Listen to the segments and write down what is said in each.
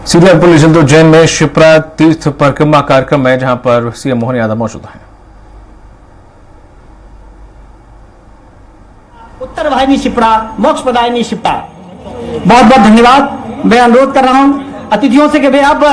Syria police Ujjain में शिप्रा तीर्थ परिक्रमा कार्यक्रम है, जहां पर सीएम मोहन यादव मौजूद हैं। उत्तर वाहिनी शिप्रा, मोक्ष प्रदायिनी शिप्रा, बहुत बहुत धन्यवाद। मैं अनुरोध कर रहा हूं अतिथियों से कि वे अब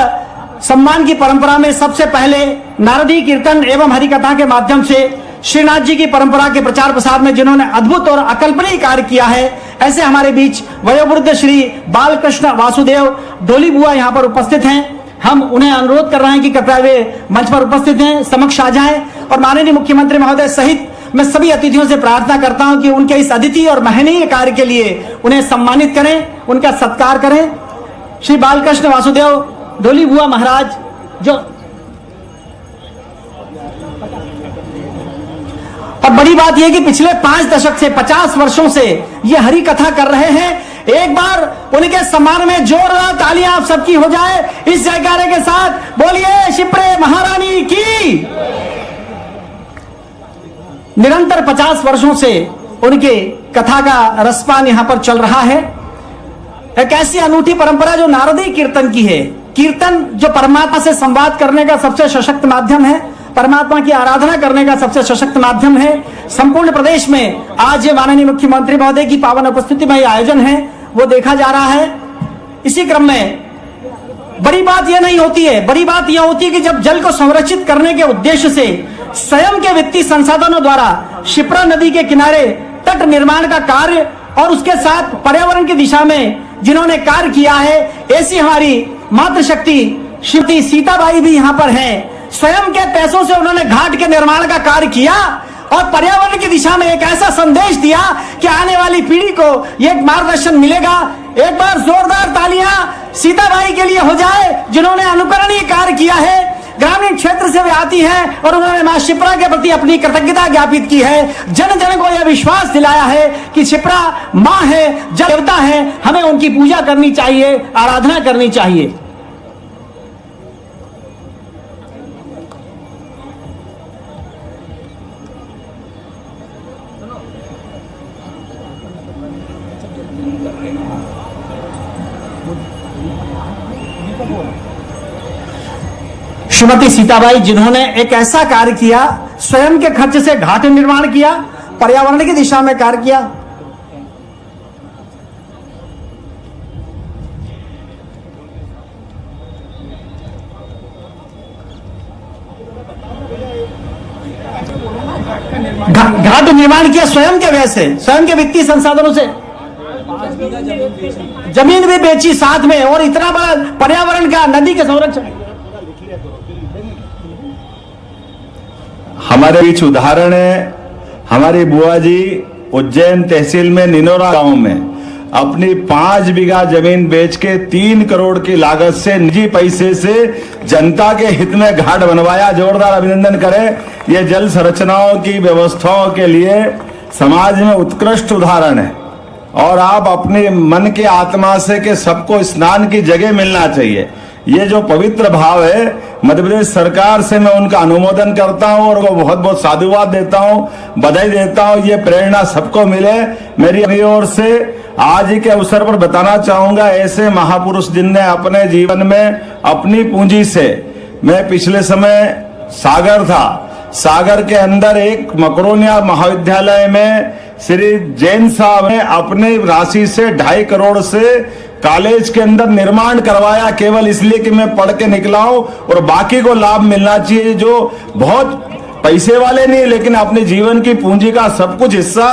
सम्मान की परंपरा में सबसे पहले नारदी कीर्तन एवं हरिकथा के माध्यम से श्रीनाथ जी की परंपरा के प्रचार प्रसार में जिन्होंने अद्भुत और अकल्पनीय कार्य किया है, ऐसे हमारे बीच वयोवृद्ध श्री बालकृष्ण वासुदेव डोली बुआ यहाँ पर उपस्थित हैं। हम उन्हें अनुरोध कर रहे हैं कि कृपया वे मंच पर उपस्थित हैं, समक्ष आ जाएं और माननीय मुख्यमंत्री महोदय सहित मैं सभी अतिथियों से प्रार्थना करता हूं कि उनके इस अदिति और महनीय कार्य के लिए उन्हें सम्मानित करें, उनका सत्कार करें। श्री बालकृष्ण वासुदेव डोली बुआ महाराज जो, और बड़ी बात यह कि पिछले 5 दशक से 50 वर्षों से ये हरि कथा कर रहे हैं। एक बार उनके सम्मान में जोरदार तालियां आप सबकी हो जाए इस जयकारे के साथ। बोलिए शिप्रे महारानी की। निरंतर 50 वर्षों से उनके कथा का रसपान यहां पर चल रहा है। एक ऐसी अनूठी परंपरा जो नारदी कीर्तन की है। कीर्तन जो परमात्मा से संवाद करने का सबसे सशक्त माध्यम है, परमात्मा की आराधना करने का सबसे सशक्त माध्यम है। संपूर्ण प्रदेश में आज ये माननीय मुख्यमंत्री महोदय की पावन उपस्थिति में आयोजन है, वो देखा जा रहा है। इसी क्रम में बड़ी बात यह नहीं होती है, बड़ी बात यह होती है कि जब जल को संरक्षित करने के उद्देश्य से स्वयं के वित्तीय संसाधनों द्वारा शिप्रा नदी के किनारे तट निर्माण का कार्य और उसके साथ पर्यावरण की दिशा में जिन्होंने कार्य किया है, ऐसी हमारी मातृशक्ति श्रीमती सीताबाई भी यहाँ पर हैं। स्वयं के पैसों से उन्होंने घाट के निर्माण का कार्य किया और पर्यावरण की दिशा में एक ऐसा संदेश दिया कि आने वाली पीढ़ी को ये मार्गदर्शन मिलेगा। एक बार जोरदार तालियां सीताबाई के लिए हो जाए, जिन्होंने अनुकरणीय कार्य किया है। ग्रामीण क्षेत्र से वे आती हैं और उन्होंने मां शिप्रा के प्रति अपनी कृतज्ञता ज्ञापित की है। जन जन को यह विश्वास दिलाया है कि शिप्रा मां है, जल देवता है, हमें उनकी पूजा करनी चाहिए, आराधना करनी चाहिए। श्रीमती सीताबाई जिन्होंने एक ऐसा कार्य किया, स्वयं के खर्च से घाट निर्माण किया, पर्यावरण की दिशा में कार्य किया। घाट निर्माण किया स्वयं के व्यय से, स्वयं के वित्तीय संसाधनों से। जमीन भी बेची साथ में, और इतना बड़ा पर्यावरण का, नदी के संरक्षण। हमारे बीच उदाहरण है, हमारी बुआ जी उज्जैन तहसील में निनोरा गांव में अपनी 5 बीघा जमीन बेच के 3 करोड़ की लागत से निजी पैसे से जनता के हित में घाट बनवाया। जोरदार अभिनंदन करें। ये जल संरचनाओं की व्यवस्थाओं के लिए समाज में उत्कृष्ट उदाहरण है। और आप अपने मन के आत्मा से कि सबको स्नान की जगह मिलना चाहिए, ये जो पवित्र भाव है, मध्य प्रदेश सरकार से मैं उनका अनुमोदन करता हूं और वो बहुत बहुत साधुवाद देता हूं, बधाई देता हूं। ये प्रेरणा सबको मिले। मेरी ओर से आज के अवसर पर बताना चाहूंगा, ऐसे महापुरुष जिनने अपने जीवन में अपनी पूंजी से, मैं पिछले समय सागर था, सागर के अंदर एक मकरोनिया महाविद्यालय में श्री जैन साहब ने अपने राशि से 2.5 करोड़ से कॉलेज के अंदर निर्माण करवाया, केवल इसलिए कि मैं पढ़ के निकला हूं और बाकी को लाभ मिलना चाहिए। जो बहुत पैसे वाले नहीं, लेकिन अपने जीवन की पूंजी का सब कुछ हिस्सा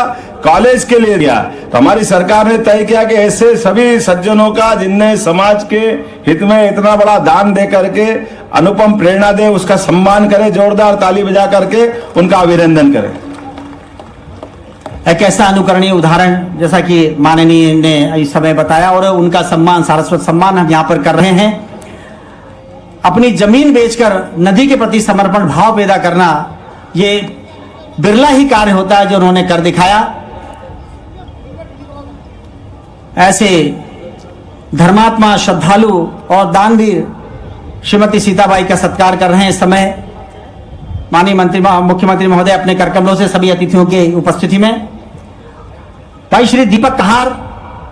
कॉलेज के लिए दिया। तो हमारी सरकार ने तय किया कि ऐसे सभी सज्जनों का, जिनने समाज के हित में इतना बड़ा दान दे करके अनुपम प्रेरणा दे, उसका सम्मान करें। जोरदार ताली बजा करके उनका अभिनंदन करें। एक ऐसा अनुकरणीय उदाहरण जैसा कि माननीय ने इस समय बताया, और उनका सम्मान, सारस्वत सम्मान हम यहाँ पर कर रहे हैं। अपनी जमीन बेचकर नदी के प्रति समर्पण भाव पैदा करना, ये बिरला ही कार्य होता है जो उन्होंने कर दिखाया। ऐसे धर्मात्मा, श्रद्धालु और दानवीर श्रीमती सीताबाई का सत्कार कर रहे हैं इस समय माननीय मुख्यमंत्री महोदय अपने कर कमलों से सभी अतिथियों के उपस्थिति में। भाई श्री दीपक कहार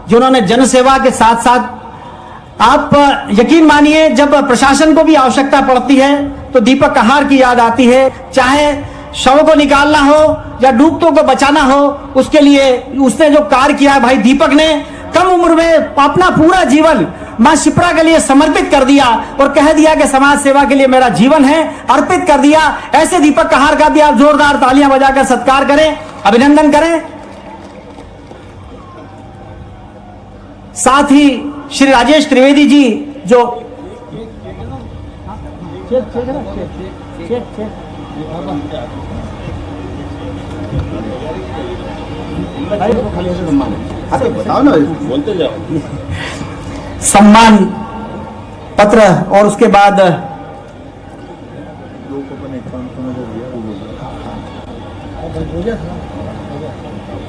जिन्होंने जनसेवा के साथ साथ आप यकीन मानिए जब प्रशासन को भी आवश्यकता पड़ती है तो दीपक कहार की याद आती है। चाहे शव को निकालना हो या डूबतों को बचाना हो, उसके लिए उसने जो कार्य किया है, भाई दीपक ने कम उम्र में अपना पूरा जीवन मां शिप्रा के लिए समर्पित कर दिया और कह दिया कि समाज सेवा के लिए मेरा जीवन है, अर्पित कर दिया। ऐसे दीपक कहार का भी आप जोरदार तालियां बजाकर सत्कार करें, अभिनंदन करें। साथ ही श्री राजेश त्रिवेदी जी जो सम्मान पत्र और उसके बाद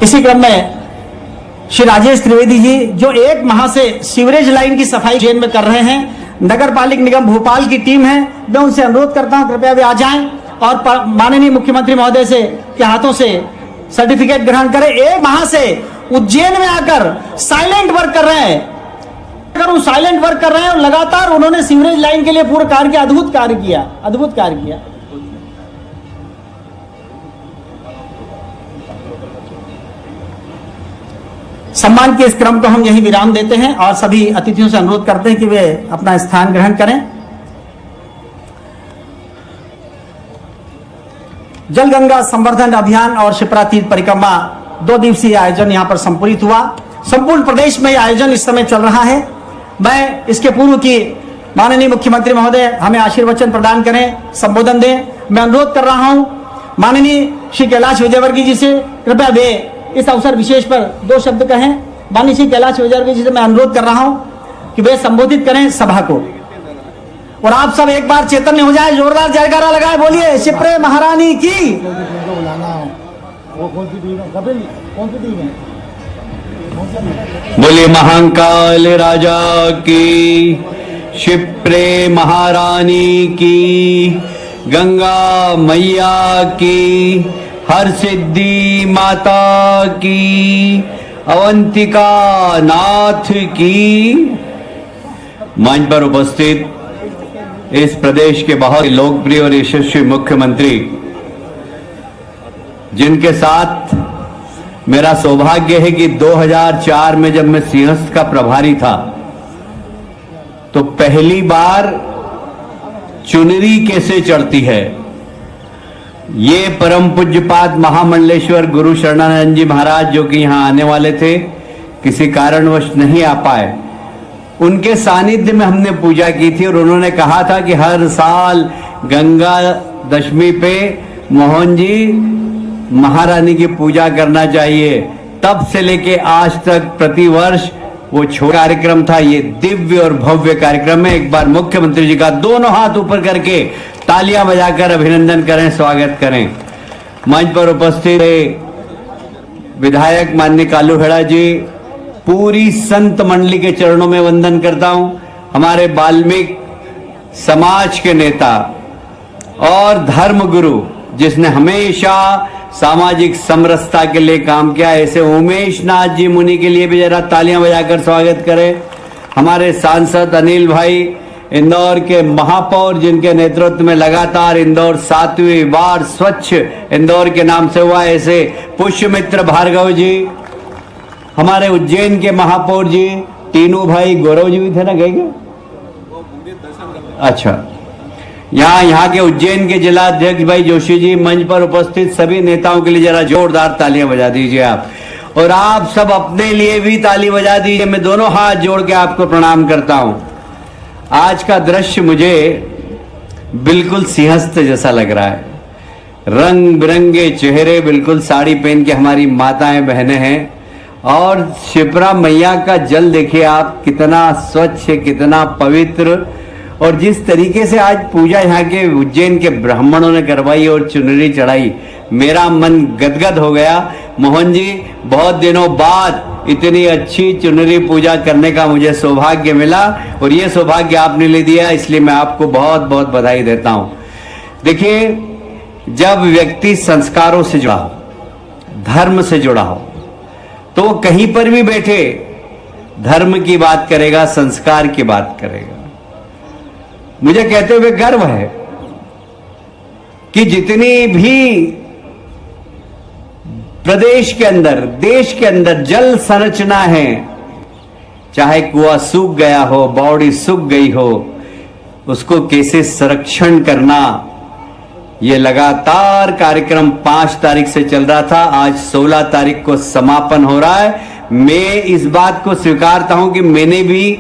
इसी क्रम में श्री राजेश त्रिवेदी जी जो 1 माह से सीवरेज लाइन की सफाई जेल में कर रहे हैं, नगर पालिक निगम भोपाल की टीम है, मैं उनसे अनुरोध करता हूं कृपया वे आ जाएं और माननीय मुख्यमंत्री महोदय से के हाथों से सर्टिफिकेट ग्रहण करें। 1 माह से उज्जैन में आकर साइलेंट वर्क कर रहे हैं, अगर वो साइलेंट वर्क कर रहे हैं और लगातार उन्होंने सीवरेज लाइन के लिए पूरा कार्य किया, अद्भुत कार्य किया। सम्मान के इस क्रम को हम यही विराम देते हैं और सभी अतिथियों से अनुरोध करते हैं कि वे अपना स्थान ग्रहण करें। जल गंगा संवर्धन अभियान और शिप्रा तीर्थ परिक्रमा 2 दिवसीय आयोजन यहां पर संपूर्णित हुआ। संपूर्ण प्रदेश में यह आयोजन इस समय चल रहा है। मैं इसके पूर्व की माननीय मुख्यमंत्री महोदय हमें आशीर्वचन प्रदान करें, संबोधन दें। मैं अनुरोध कर रहा हूं माननीय श्री कैलाश विजयवर्गीय जी से, कृपया वे इस अवसर विशेष पर 2 शब्द कहें। माननीय श्री कैलाश विजयवर्गीय जी से मैं अनुरोध कर रहा हूं कि वे संबोधित करें सभा को और आप सब एक बार चैतन्य हो जाए, जोरदार जयकारा लगाए, बोलिए शिप्रे महारानी की। बोले महाकाल राजा की, शिप्रे महारानी की, गंगा मैया की, हर सिद्धि माता की, अवंतिका नाथ की। मंच पर उपस्थित इस प्रदेश के बहुत लोकप्रिय और यशस्वी मुख्यमंत्री, जिनके साथ मेरा सौभाग्य है कि 2004 में जब मैं सिंहस्थ का प्रभारी था तो पहली बार चुनरी कैसे चढ़ती है ये परम पूज्यपाद महामंडलेश्वर गुरु शरणानंद जी महाराज, जो कि यहां आने वाले थे, किसी कारणवश नहीं आ पाए, उनके सानिध्य में हमने पूजा की थी और उन्होंने कहा था कि हर साल गंगा दशमी पे मोहन जी महारानी की पूजा करना चाहिए। तब से लेके आज तक प्रतिवर्ष वो छोटा कार्यक्रम था। ये दिव्य और भव्य कार्यक्रम है। एक बार मुख्यमंत्री जी का दोनों हाथ ऊपर करके तालियां बजाकर अभिनंदन करें, स्वागत करें। मंच पर उपस्थित विधायक माननीय कालू हेड़ा जी, पूरी संत मंडली के चरणों में वंदन करता हूं। हमारे वाल्मीकि समाज के नेता और धर्म गुरु, जिसने हमेशा सामाजिक समरसता के लिए काम किया, ऐसे उमेश नाथ जी मुनि के लिए भी जरा तालियां बजाकर स्वागत करें। हमारे सांसद अनिल भाई, इंदौर के महापौर, जिनके नेतृत्व में लगातार इंदौर 7वीं बार स्वच्छ इंदौर के नाम से हुआ, ऐसे पुष्यमित्र भार्गव जी। हमारे उज्जैन के महापौर जी तीनों भाई, गौरव जी भी थे ना, गए क्या? अच्छा, यहाँ के उज्जैन के जिला अध्यक्ष भाई जोशी जी, मंच पर उपस्थित सभी नेताओं के लिए जरा जोरदार तालियां बजा दीजिए आप, और आप सब अपने लिए भी ताली बजा दीजिए। मैं दोनों हाथ जोड़ के आपको प्रणाम करता हूं। आज का दृश्य मुझे बिल्कुल सिंहस्थ जैसा लग रहा है। रंग बिरंगे चेहरे, बिल्कुल साड़ी पहन के हमारी माताएं बहनें हैं, और शिप्रा मैया का जल देखिए आप, कितना स्वच्छ, कितना पवित्र, और जिस तरीके से आज पूजा यहाँ के उज्जैन के ब्राह्मणों ने करवाई और चुनरी चढ़ाई, मेरा मन गदगद हो गया। मोहन जी, बहुत दिनों बाद इतनी अच्छी चुनरी पूजा करने का मुझे सौभाग्य मिला, और ये सौभाग्य आपने ले दिया, इसलिए मैं आपको बहुत बहुत बधाई देता हूँ। देखिए, जब व्यक्ति संस्कारों से जुड़ा हो, धर्म से जुड़ा हो, तो वो कहीं पर भी बैठे धर्म की बात करेगा, संस्कार की बात करेगा। मुझे कहते हुए गर्व है कि जितनी भी प्रदेश के अंदर, देश के अंदर जल संरचना है, चाहे कुआं सूख गया हो, बावड़ी सूख गई हो, उसको कैसे संरक्षण करना, ये लगातार कार्यक्रम 5 तारीख से चल रहा था। आज 16 तारीख को समापन हो रहा है। मैं इस बात को स्वीकारता हूं कि मैंने भी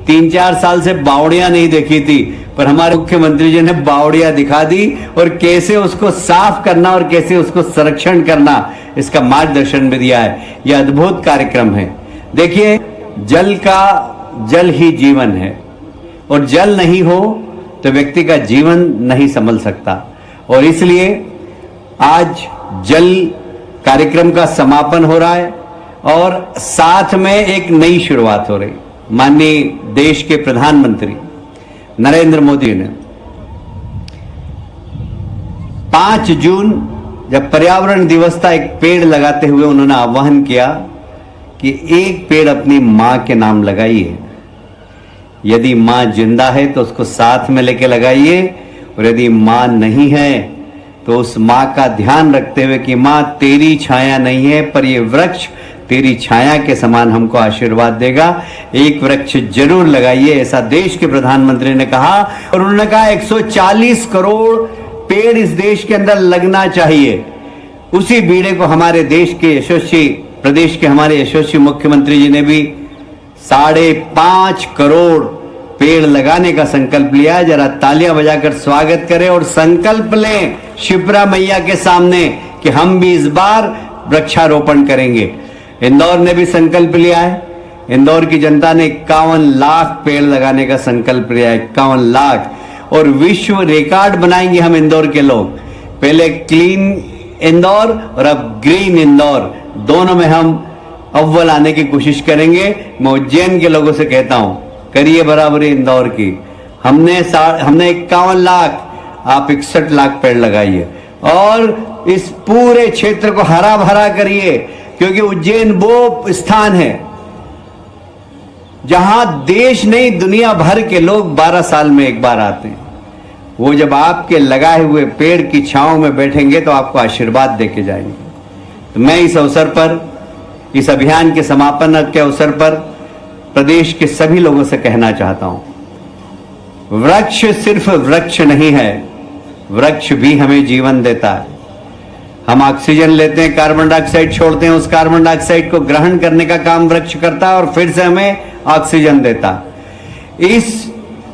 3-4 साल से बावड़ियां नहीं देखी थी, पर हमारे मुख्यमंत्री जी ने बावड़ियां दिखा दी और कैसे उसको साफ करना और कैसे उसको संरक्षण करना, इसका मार्गदर्शन भी दिया है। यह अद्भुत कार्यक्रम है। देखिए, जल ही जीवन है और जल नहीं हो तो व्यक्ति का जीवन नहीं संभल सकता। और इसलिए आज जल कार्यक्रम का समापन हो रहा है और साथ में एक नई शुरुआत हो रही। माननीय देश के प्रधानमंत्री नरेंद्र मोदी ने 5 जून जब पर्यावरण दिवस था, एक पेड़ लगाते हुए उन्होंने आह्वान किया कि एक पेड़ अपनी मां के नाम लगाइए। यदि मां जिंदा है तो उसको साथ में लेके लगाइए, और यदि मां नहीं है तो उस मां का ध्यान रखते हुए कि मां तेरी छाया नहीं है, पर ये वृक्ष तेरी छाया के समान हमको आशीर्वाद देगा। एक वृक्ष जरूर लगाइए, ऐसा देश के प्रधानमंत्री ने कहा। और उन्होंने कहा 140 करोड़ पेड़ इस देश के अंदर लगना चाहिए। उसी बीड़े को हमारे देश के यशस्वी, प्रदेश के हमारे यशस्वी मुख्यमंत्री जी ने भी 5.5 करोड़ पेड़ लगाने का संकल्प लिया है। जरा तालियां बजाकर स्वागत करें और संकल्प लें शिप्रा मैया के सामने कि हम भी इस बार वृक्षारोपण करेंगे। इंदौर ने भी संकल्प लिया है। इंदौर की जनता ने 51 लाख पेड़ लगाने का संकल्प लिया है, 51 लाख। और विश्व रिकॉर्ड बनाएंगे हम इंदौर के लोग। पहले क्लीन इंदौर और अब ग्रीन इंदौर, दोनों में हम अव्वल आने की कोशिश करेंगे। मैं उज्जैन के लोगों से कहता हूं, करिए बराबरी इंदौर की। हमने 51 लाख, आप 61 लाख पेड़ लगाइए और इस पूरे क्षेत्र को हरा भरा करिए, क्योंकि उज्जैन वो स्थान है जहां देश नहीं दुनिया भर के लोग 12 साल में एक बार आते हैं। वो जब आपके लगाए हुए पेड़ की छांव में बैठेंगे तो आपको आशीर्वाद देके जाएंगे। तो मैं इस अवसर पर, इस अभियान के समापन के अवसर पर प्रदेश के सभी लोगों से कहना चाहता हूं, वृक्ष सिर्फ वृक्ष नहीं है, वृक्ष भी हमें जीवन देता है। हम ऑक्सीजन लेते हैं, कार्बन डाइऑक्साइड छोड़ते हैं, उस कार्बन डाइऑक्साइड को ग्रहण करने का काम वृक्ष करता है और फिर से हमें ऑक्सीजन देता है। इस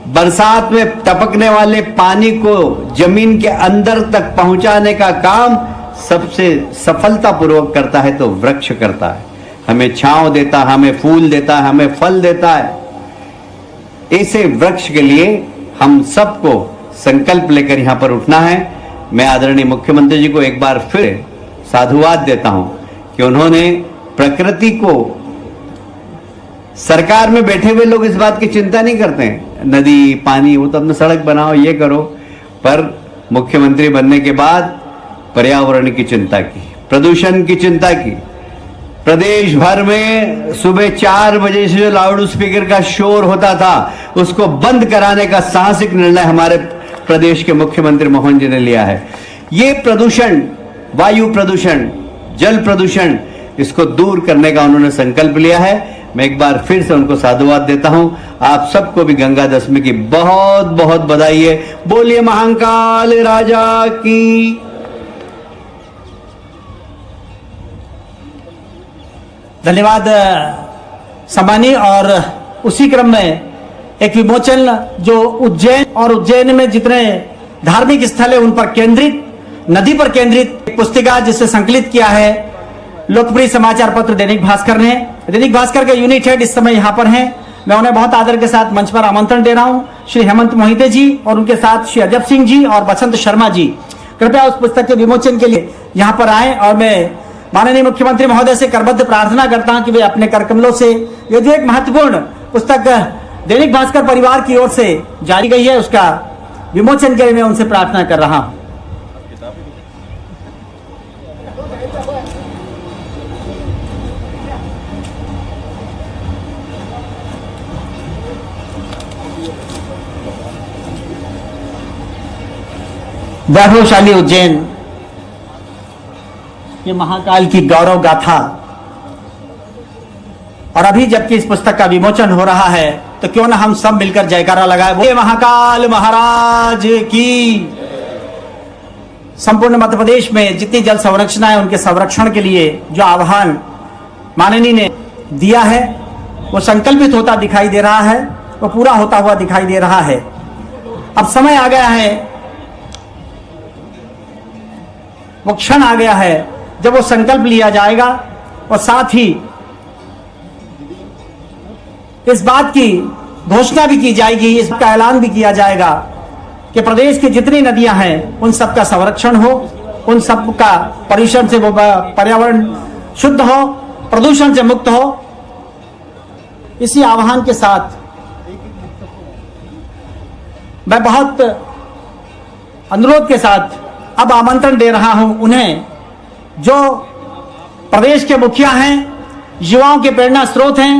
बरसात में टपकने वाले पानी को जमीन के अंदर तक पहुंचाने का काम सबसे सफलतापूर्वक करता है तो वृक्ष करता है। हमें छांव देता है, हमें फूल देता है, हमें फल देता है। ऐसे वृक्ष के लिए हम सबको संकल्प लेकर यहां पर उठना है। मैं आदरणीय मुख्यमंत्री जी को एक बार फिर साधुवाद देता हूं कि उन्होंने प्रकृति को, सरकार में बैठे हुए लोग इस बात की चिंता नहीं करते हैं, नदी पानी वो तो अपने सड़क बनाओ, ये करो, पर मुख्यमंत्री बनने के बाद पर्यावरण की चिंता की, प्रदूषण की चिंता की। प्रदेश भर में सुबह 4 बजे से जो लाउड स्पीकर का शोर होता था उसको बंद कराने का साहसिक निर्णय हमारे प्रदेश के मुख्यमंत्री मोहन जी ने लिया है। ये प्रदूषण, वायु प्रदूषण, जल प्रदूषण, इसको दूर करने का उन्होंने संकल्प लिया है। मैं एक बार फिर से उनको साधुवाद देता हूं। आप सबको भी गंगा दशमी की बहुत बहुत बधाई है। बोलिए महाकाल राजा की। धन्यवाद सम्मानी। और उसी क्रम में एक विमोचन जो उज्जैन और उज्जैन में जितने धार्मिक स्थल है उन पर केंद्रित, नदी पर केंद्रित एक पुस्तिका जिसे संकलित किया है लोकप्रिय समाचार पत्र दैनिक भास्कर ने। दैनिक भास्कर के यूनिट हेड इस समय यहाँ पर हैं। मैं उन्हें बहुत आदर के साथ मंच पर आमंत्रण दे रहा हूँ। श्री हेमंत मोहिते जी और उनके साथ श्री अजब सिंह जी और बसंत शर्मा जी कृपया उस पुस्तक के विमोचन के लिए यहाँ पर आए। और मैं माननीय मुख्यमंत्री महोदय से करबद्ध प्रार्थना करता हूं कि वे अपने करकमलों से ये जो एक महत्वपूर्ण पुस्तक दैनिक भास्कर परिवार की ओर से जारी गई है उसका विमोचन के लिए मैं उनसे प्रार्थना कर रहा हूं। वैभवशाली उज्जैन, ये महाकाल की गौरव गाथा। और अभी जबकि इस पुस्तक का विमोचन हो रहा है तो क्यों ना हम सब मिलकर जयकारा लगाए, बोले महाकाल महाराज की। संपूर्ण मध्य प्रदेश में जितनी जल संरचना है उनके संरक्षण के लिए जो आह्वान माननीय ने दिया है वो संकल्पित होता दिखाई दे रहा है, वो पूरा होता हुआ दिखाई दे रहा है। अब समय आ गया है, वो क्षण आ गया है जब वो संकल्प लिया जाएगा और साथ ही इस बात की घोषणा भी की जाएगी, इसका ऐलान भी किया जाएगा कि प्रदेश की जितनी नदियां हैं उन सब का संरक्षण हो, उन सब का प्रदूषण से वो पर्यावरण शुद्ध हो, प्रदूषण से मुक्त हो। इसी आह्वान के साथ मैं बहुत अनुरोध के साथ अब आमंत्रण दे रहा हूं उन्हें जो प्रदेश के मुखिया हैं, युवाओं के प्रेरणा स्रोत हैं,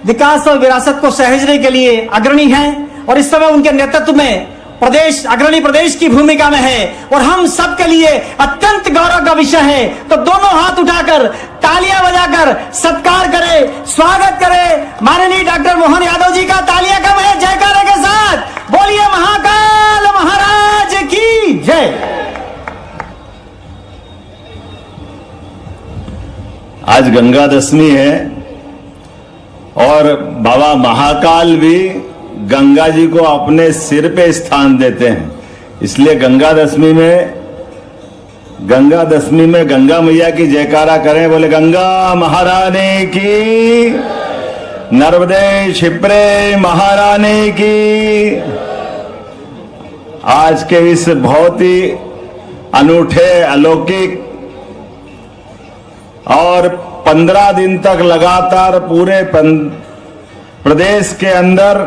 विकास और विरासत को सहेजने के लिए अग्रणी हैं और इस समय उनके नेतृत्व में प्रदेश अग्रणी प्रदेश की भूमिका में है और हम सब के लिए अत्यंत गौरव का विषय है। तो दोनों हाथ उठाकर तालियां बजाकर सत्कार करें, स्वागत करें माननीय डॉक्टर मोहन यादव जी का। तालियां कम है जयकारे के साथ बोलिए महाकाल महाराज की जय। आज गंगा दशमी है और बाबा महाकाल भी गंगा जी को अपने सिर पे स्थान देते हैं, इसलिए गंगा दशमी में गंगा मैया की जयकारा करें, बोले गंगा महारानी की, नर्मदे क्षिप्रे महारानी की। आज के इस बहुत ही अनूठे अलौकिक और 15 दिन तक लगातार पूरे प्रदेश के अंदर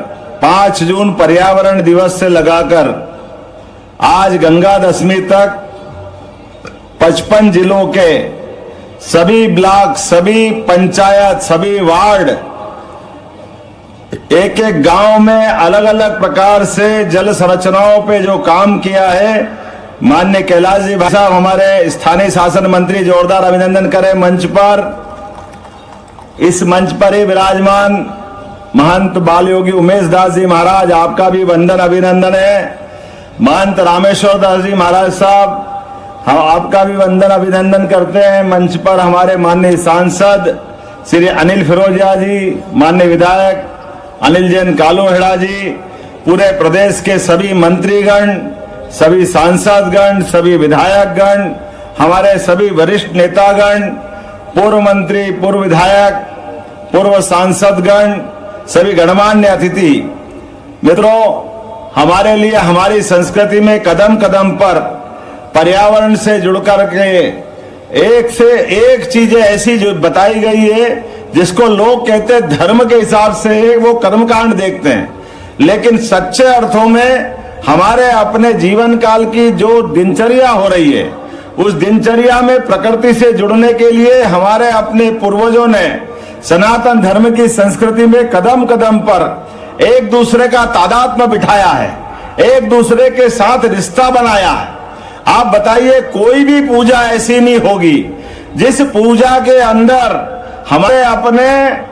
5 जून पर्यावरण दिवस से लगाकर आज गंगा दशमी तक 55 जिलों के सभी ब्लॉक, सभी पंचायत, सभी वार्ड, एक एक गांव में अलग अलग प्रकार से जल संरचनाओं पे जो काम किया है, माननीय कैलाश जी भाई साहब हमारे स्थानीय शासन मंत्री, जोरदार अभिनंदन करें मंच पर। इस मंच पर ही विराजमान महंत बाल योगी उमेश दास जी महाराज, आपका भी वंदन अभिनंदन है। महंत रामेश्वर दास जी महाराज साहब, हम आपका भी वंदन अभिनंदन करते हैं। मंच पर हमारे माननीय सांसद श्री अनिल फिरोजिया जी, माननीय विधायक अनिल जैन कालूहेड़ा जी, पूरे प्रदेश के सभी मंत्रीगण, सभी सांसदगण, सभी विधायकगण, हमारे सभी वरिष्ठ नेतागण, पूर्व मंत्री, पूर्व विधायक, पूर्व सांसदगण, सभी गणमान्य अतिथि मित्रों, हमारे लिए हमारी संस्कृति में कदम कदम पर पर्यावरण से जुड़कर के एक से एक चीजें ऐसी जो बताई गई है जिसको लोग कहते हैं धर्म के हिसाब से वो कर्मकांड देखते हैं, लेकिन सच्चे अर्थों में हमारे अपने जीवन काल की जो दिनचर्या हो रही है, उस दिनचर्या में प्रकृति से जुड़ने के लिए हमारे अपने पूर्वजों ने सनातन धर्म की संस्कृति में कदम कदम पर एक दूसरे का तादात्म्य बिठाया है, एक दूसरे के साथ रिश्ता बनाया है। आप बताइए, कोई भी पूजा ऐसी नहीं होगी जिस पूजा के अंदर हमारे अपने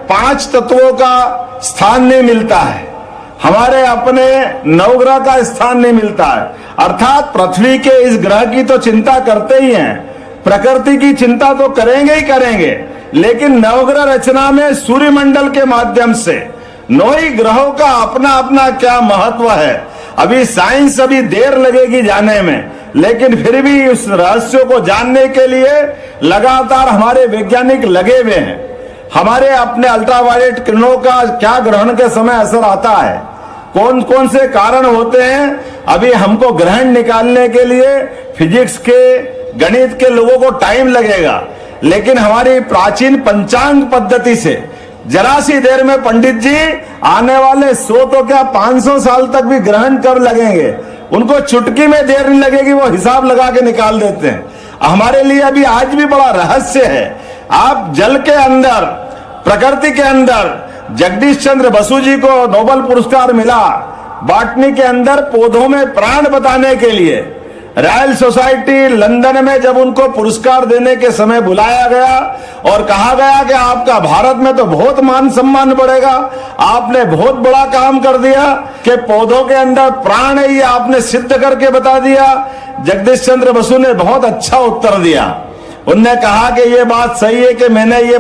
5 तत्वों का स्थान नहीं मिलता है, हमारे अपने नवग्रह का स्थान नहीं मिलता है। अर्थात पृथ्वी के इस ग्रह की तो चिंता करते ही हैं, प्रकृति की चिंता तो करेंगे ही करेंगे, लेकिन नवग्रह रचना में सूर्य मंडल के माध्यम से 9 ही ग्रहों का अपना अपना क्या महत्व है। अभी साइंस अभी देर लगेगी जाने में, लेकिन फिर भी उस रहस्य को जानने के लिए लगातार हमारे वैज्ञानिक लगे हुए हैं। हमारे अपने अल्ट्रावायलेट किरणों का क्या ग्रहण के समय असर आता है, कौन कौन से कारण होते हैं, अभी हमको ग्रहण निकालने के लिए फिजिक्स के, गणित के लोगों को टाइम लगेगा, लेकिन हमारी प्राचीन पंचांग पद्धति से जरा सी देर में पंडित जी आने वाले 100 तो क्या 500 साल तक भी ग्रहण कब लगेंगे, उनको चुटकी में देर नहीं लगेगी, वो हिसाब लगा के निकाल देते हैं। हमारे लिए अभी आज भी बड़ा रहस्य है। आप जल के अंदर, प्रकृति के अंदर, जगदीश चंद्र बसु जी को नोबेल पुरस्कार मिला बॉटनी के अंदर पौधों में प्राण बताने के लिए। रॉयल सोसाइटी लंदन में जब उनको पुरस्कार देने के समय बुलाया गया और कहा गया कि आपका भारत में तो बहुत मान सम्मान बढ़ेगा, आपने बहुत बड़ा काम कर दिया कि पौधों के अंदर प्राण है, ये आपने सिद्ध करके बता दिया। जगदीश चंद्र बसु ने बहुत अच्छा उत्तर दिया। उनने कहा कि ये बात सही है कि मैंने ये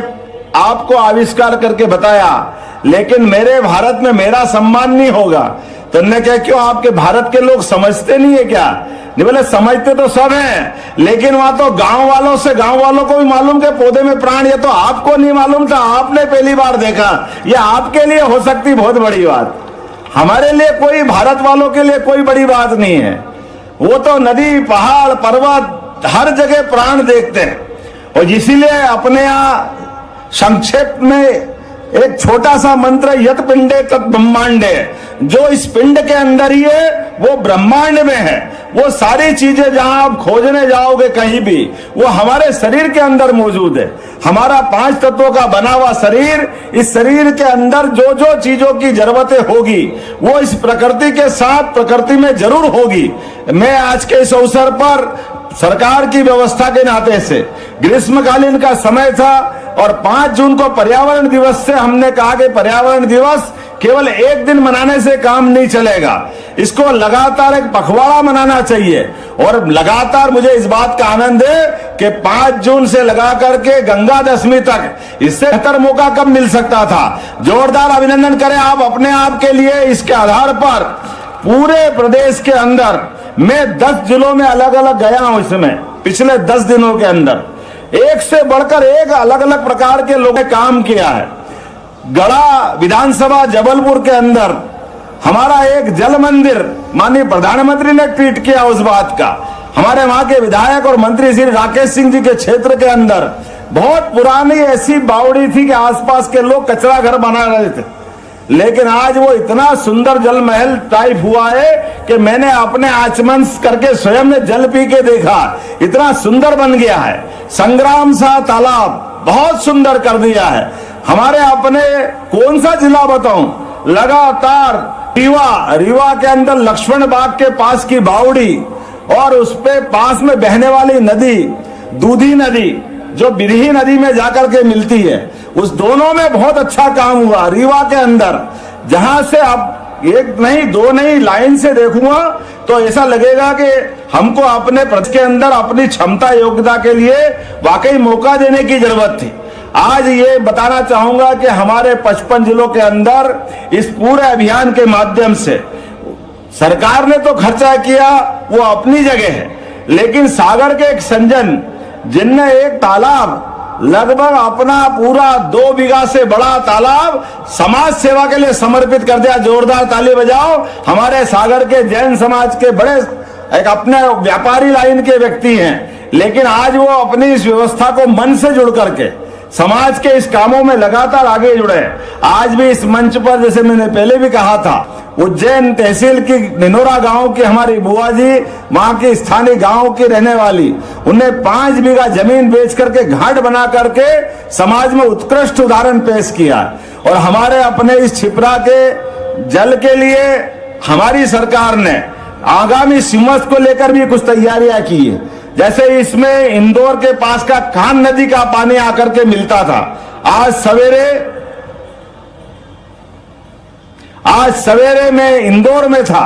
आपको आविष्कार करके बताया, लेकिन मेरे भारत में मेरा सम्मान नहीं होगा। तो उन्होंने कहा क्यों, आपके भारत के लोग समझते नहीं है क्या? नहीं, बोले समझते तो सब हैं, लेकिन वहां तो गांव वालों को भी मालूम के पौधे में प्राण, ये तो आपको नहीं मालूम था, आपने पहली बार देखा। ये आपके लिए हो सकती बहुत बड़ी बात, हमारे लिए कोई, भारत वालों के लिए कोई बड़ी बात नहीं है। वो तो नदी पहाड़ पर्वत हर जगह प्राण देखते हैं। और इसीलिए अपने यहां संक्षेप में एक छोटा सा मंत्र, यत पिंडे तत् ब्रह्मांडे, जो इस पिंड के अंदर ही है वो ब्रह्मांड में है। वो सारी चीजें जहां आप खोजने जाओगे कहीं भी, वो हमारे शरीर के अंदर मौजूद है। हमारा 5 तत्वों का बना हुआ शरीर, इस शरीर के अंदर जो जो चीजों की जरूरतें होगी वो इस प्रकृति के साथ, प्रकृति में जरूर होगी। मैं आज के इस अवसर पर सरकार की व्यवस्था के नाते से, ग्रीष्मकालीन का समय था और 5 जून को पर्यावरण दिवस से हमने कहा कि पर्यावरण दिवस केवल एक दिन मनाने से काम नहीं चलेगा, इसको लगातार एक पखवाड़ा मनाना चाहिए। और लगातार मुझे इस बात का आनंद है कि 5 जून से लगा करके गंगा दशमी तक, इससे बेहतर मौका कब मिल सकता था। जोरदार अभिनंदन करें आप अपने आप के लिए। इसके आधार पर पूरे प्रदेश के अंदर मैं 10 जिलों में अलग अलग गया हूं। इसमें पिछले 10 दिनों के अंदर एक से बढ़कर एक अलग अलग प्रकार के लोगों ने काम किया है। गढ़ा विधानसभा जबलपुर के अंदर हमारा एक जल मंदिर, माननीय प्रधानमंत्री ने ट्वीट किया उस बात का। हमारे वहां के विधायक और मंत्री श्री राकेश सिंह जी के क्षेत्र के अंदर बहुत पुरानी ऐसी बावड़ी थी कि आसपास के लोग कचरा घर बना रहे थे, लेकिन आज वो इतना सुंदर जल महल टाइप हुआ है कि मैंने अपने आचमन करके स्वयं ने जल पी के देखा, इतना सुंदर बन गया है। संग्राम सा तालाब बहुत सुंदर कर दिया है। हमारे अपने कौन सा जिला बताऊं, लगातार रीवा के अंदर लक्ष्मण बाग के पास की बावड़ी और उस पे पास में बहने वाली नदी दूधी नदी जो बिरही नदी में जाकर के मिलती है, उस दोनों में बहुत अच्छा काम हुआ। रीवा के अंदर जहां से अब एक नहीं दो नहीं लाइन से देखूंगा तो ऐसा लगेगा कि हमको अपने प्रदेश के अंदर अपनी क्षमता योग्यता के लिए वाकई मौका देने की जरूरत थी। आज ये बताना चाहूंगा कि हमारे 55 जिलों के अंदर इस पूरे अभियान के माध्यम से सरकार ने तो खर्चा किया, वो अपनी जगह है, लेकिन सागर के एक संजन जिनने एक तालाब लगभग अपना पूरा 2 बीघा से बड़ा तालाब समाज सेवा के लिए समर्पित कर दिया। जोरदार ताली बजाओ। हमारे सागर के जैन समाज के बड़े एक अपने व्यापारी लाइन के व्यक्ति हैं, लेकिन आज वो अपनी इस व्यवस्था को मन से जुड़ करके समाज के इस कामों में लगातार आगे जुड़े। आज भी इस मंच पर, जैसे मैंने पहले भी कहा था, उज्जैन तहसील की निनोरा गांव की हमारी बुआ जी, वहां की स्थानीय गांव की रहने वाली, उन्हें 5 बीघा जमीन बेच करके घाट बना करके समाज में उत्कृष्ट उदाहरण पेश किया। और हमारे अपने इस छिपरा के जल के लिए हमारी सरकार ने आगामी सीमस को लेकर भी कुछ तैयारियां की है। जैसे इसमें इंदौर के पास का कान नदी का पानी आकर के मिलता था, आज सवेरे में इंदौर में था।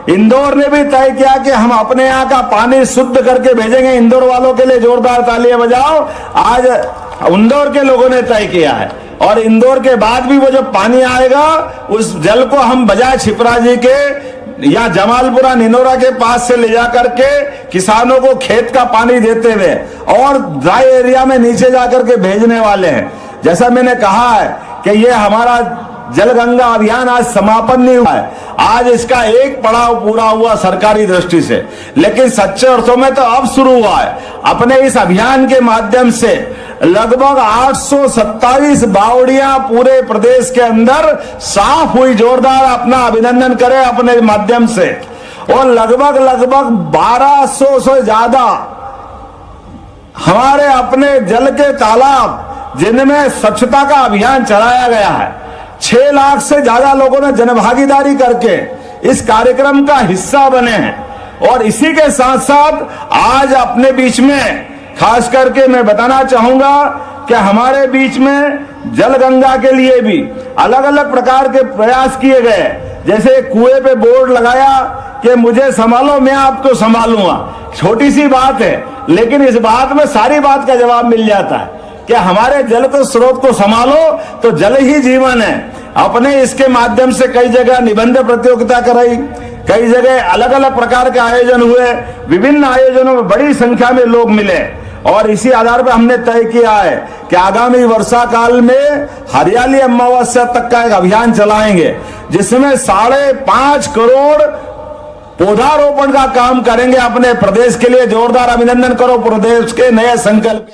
इंदौर ने भी तय किया कि हम अपने यहाँ का पानी शुद्ध करके भेजेंगे। इंदौर वालों के लिए जोरदार तालियां बजाओ। आज इंदौर के लोगों ने तय किया है और इंदौर के बाद भी वो जो पानी आएगा उस जल को हम बजाय छिपरा जी के या जमालपुरा निनोरा के पास से ले जाकर के किसानों को खेत का पानी देते हुए और ड्राई एरिया में नीचे जाकर के भेजने वाले हैं। जैसा मैंने कहा है कि ये हमारा जल गंगा अभियान आज समापन नहीं हुआ है, आज इसका एक पड़ाव पूरा हुआ सरकारी दृष्टि से, लेकिन सच्चे अर्थों में तो अब शुरू हुआ है। अपने इस अभियान के माध्यम से लगभग 827 बावड़ियां पूरे प्रदेश के अंदर साफ हुई। जोरदार अपना अभिनंदन करें अपने माध्यम से। और लगभग 1200 से ज्यादा हमारे अपने जल के तालाब जिनमें स्वच्छता का अभियान चलाया गया है। 6 लाख से ज्यादा लोगों ने जनभागीदारी करके इस कार्यक्रम का हिस्सा बने हैं। और इसी के साथ साथ आज अपने बीच में खास करके मैं बताना चाहूंगा कि हमारे बीच में जल गंगा के लिए भी अलग अलग प्रकार के प्रयास किए गए। जैसे कुएं पे बोर्ड लगाया कि मुझे संभालो मैं आपको संभालूंगा। छोटी सी बात है, लेकिन इस बात में सारी बात का जवाब मिल जाता है कि हमारे जल के स्रोत को संभालो तो जल ही जीवन है। अपने इसके माध्यम से कई जगह निबंध प्रतियोगिता कराई, कई जगह अलग अलग प्रकार के आयोजन हुए, विभिन्न आयोजनों में बड़ी संख्या में लोग मिले और इसी आधार पर हमने तय किया है कि आगामी वर्षा काल में हरियाली अमावस्या तक का एक अभियान चलाएंगे जिसमें 5.5 करोड़ पौधारोपण का काम करेंगे। अपने प्रदेश के लिए जोरदार अभिनंदन करो प्रदेश के नए संकल्प।